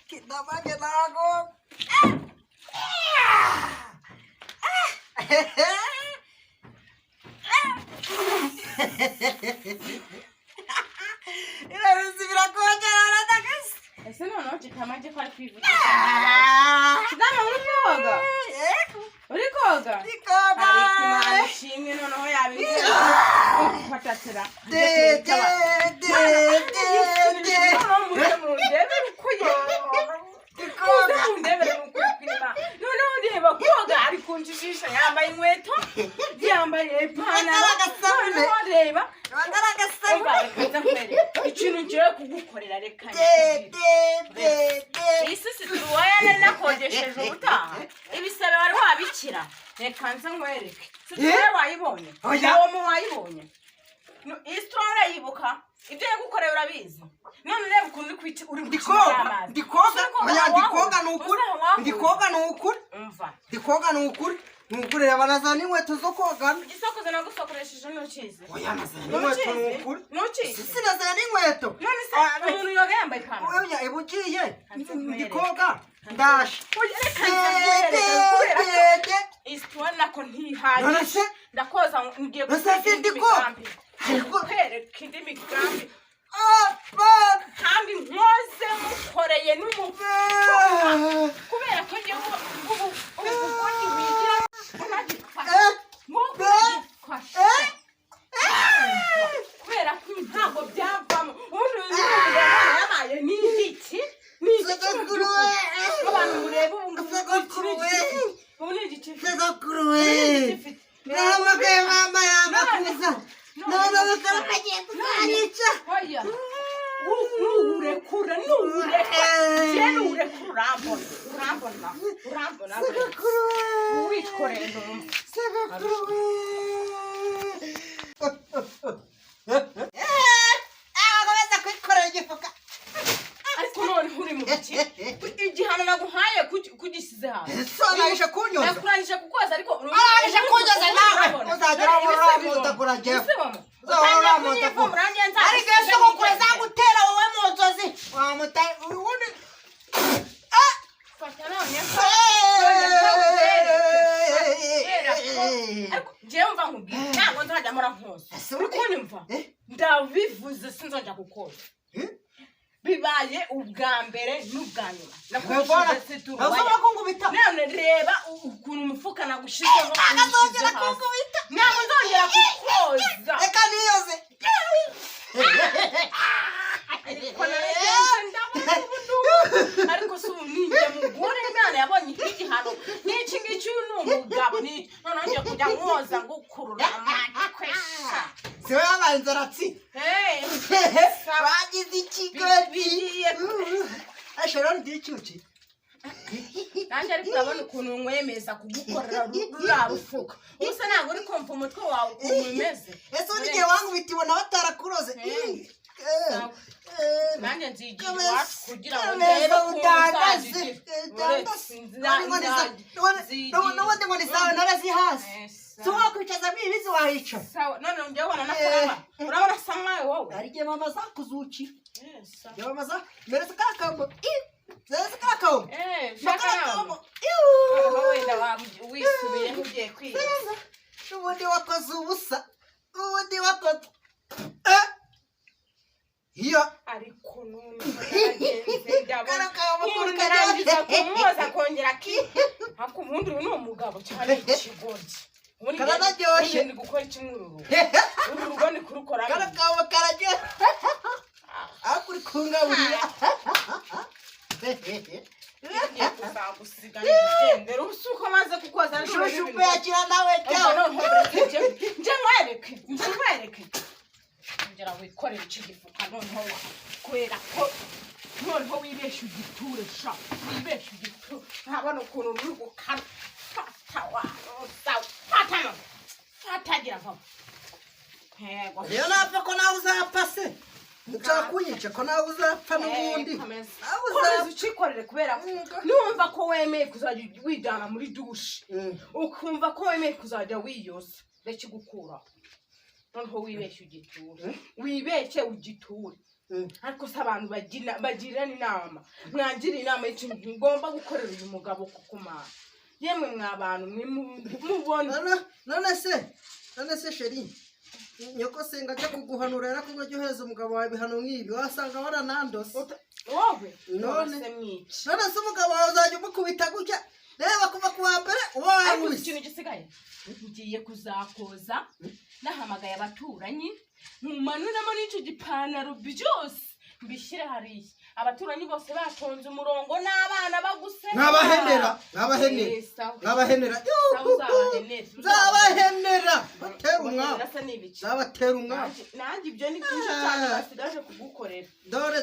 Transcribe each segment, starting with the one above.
Kita pakai lagu. Ini harus dilakukan anak guys. Ese noneho kitamaze ko ari kwivugisha. Kidama uri koga? Uri koga? Uri koga. Ariko Imana ishimwe noneho yabivuze. Patatira. Ari kunjijisha yambaye inkweto yambaye ipantaro noneho reba ikintu ngiye kugukorera reka isi situruwaya nari nakogesheje ubutaha ibisebe wari wabikira reka nze nkwereke situruwaya wayibonye nawe mu wayibonye isitoro urayibuka ibyo yagukoreye urabizi none reba ukuntu uri gucira amazi ndikoga ni ukuri nukuri reba nazana n'inkweto zo kogana igisokozo nagusokoresheje ntukizi oya nazana n'inkweto ni ukuri ntukizi sisi nazana n'inkweto none se umuntu yoga yambaye ipantaro oya ibugiye ndikoga ndashe isitoro nako ntihagije ndakoza ngiye kwereka indi migambi kandi mwoze mukoreye n'umufuka kubera ko njye ubundi wigira kubera ko ntabwo byavamo ubundi yabaye n'igiki abantu mureba ubu ni igiki nurekura urambona wikoreye akomeza kwikorera igifuka ariko none uri mu biki igihano naguhaye kugisize hano sonarije kunyoza nakurangije kukoza ariko arangije kunyoza nawe uzagera aho uramutagura jewe ariko ese ko kure zagutera wowe mu nzozi wamutaye ubundi fata none ariko jewe mva nkubwira ntabwo nzajya mora nkoza uri kunyumva ndabivuze sinzongera kukoza bibaye ubwa mbere n'ubwa nyuma nakuvuze situruwaya none reba ukuntu umufuka nagushizeho nzongera kukubita ntabwo nzongera kukoza reka niyoze ariko si ubu ninjye mugore Imana yabonye igihano n'iki ngiki uyu ni umugabo noneho ngiye kujya mwoza ngukurura amakwesha siwe yabaye inzaratsi bagize ikigori ashobora ndi icyuki nanjye ariko urabona ukuntu mwemeza kugukorera ruriya rufuka ubuse ntabwo uri kumva umutwe wawe ukuntu umeze ese undi gihe wangubita ibona batarakuroze nanjye nzigira iwacu kugira ngo ndebe ko n'ubundi ngo ni zawe narazihaze si wakwicazamo ibizi wahica none njyewe ubona nakuraba urabona asa nkawe wowe hari igihe mama zakuzukira igihe mama meretse kakamu meretse kakamu wenda wisubiyeho ugiye kwiga n'ubundi wakoze ubusa n'ubundi wakoze iyo ariko none ndarangiza kumwoza akongera ariko ubundi uyu ni umugabo cyane ikigoryi karanaryoshye ni gukora ikimururu uru rugo ni kurukora karakaba kararyoshye aho kuri kungaburira ugiye kuzagusiga n'igendera ubusa uko maze kukoza shushupe yakira nawe nje nkwereke ngera wikorera iki gifuka noneho kubera ko noneho wibeshya ugiture sha wibeshya ugiture ntabona ukuntu uri gukara fatagira vamo rero napfa ko nawe uzapfa se nshaka kunyica ko nawe uzapfa n'ubundi komeza ucikorere kubera numva ko wemeye kuzajya wijyana muri dushe ukumva ko wemeye kuzajya wiyoza reka igukuraho noneho wibeshye ugiture wibeshye ugiture ariko se abantu bagirana inama mwangira inama y'ikintu ngomba gukorera uyu mugabo kukumara yemwe mwabantu mubona none se sheri nyoko senga ajya kuguhanura yara kuko joheza umugabo wawe bihano nk'ibi wasanga waranandose wowe none se umugabo wawe uzajya umukubita gutya reba kuva ku wa mbere ariko ikintu gisigaye ngiye kuzakoza nahamagaye abaturanyi mumanuramo n'icyo gipantaro byose mbishyire hariya abaturanyi bose batonze umurongo n'abana baguse nkabahenera batera umwabo nanjye ibyo ni byinshi cyane basigaje kugukorera dore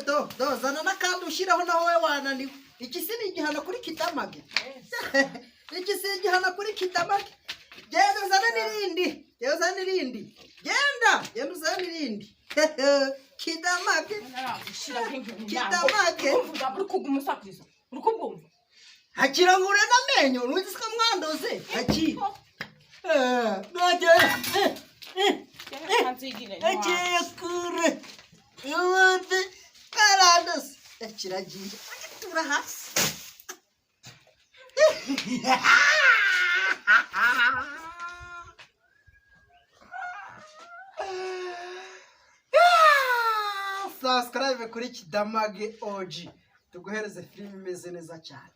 zana n'akandi ushyiraho naho we wananiwe iki si ni igihano kuri kidamage genda uzane n'irindi genda uzane n'irindi kidamage hakira ngo ureze amenyo nuzi ko mwandoze hakiri agiye kure yubundi karandoze kiragiye agitura hasi subscribe kuri Kidamage OG tuguhereze filime imeze neza cyane.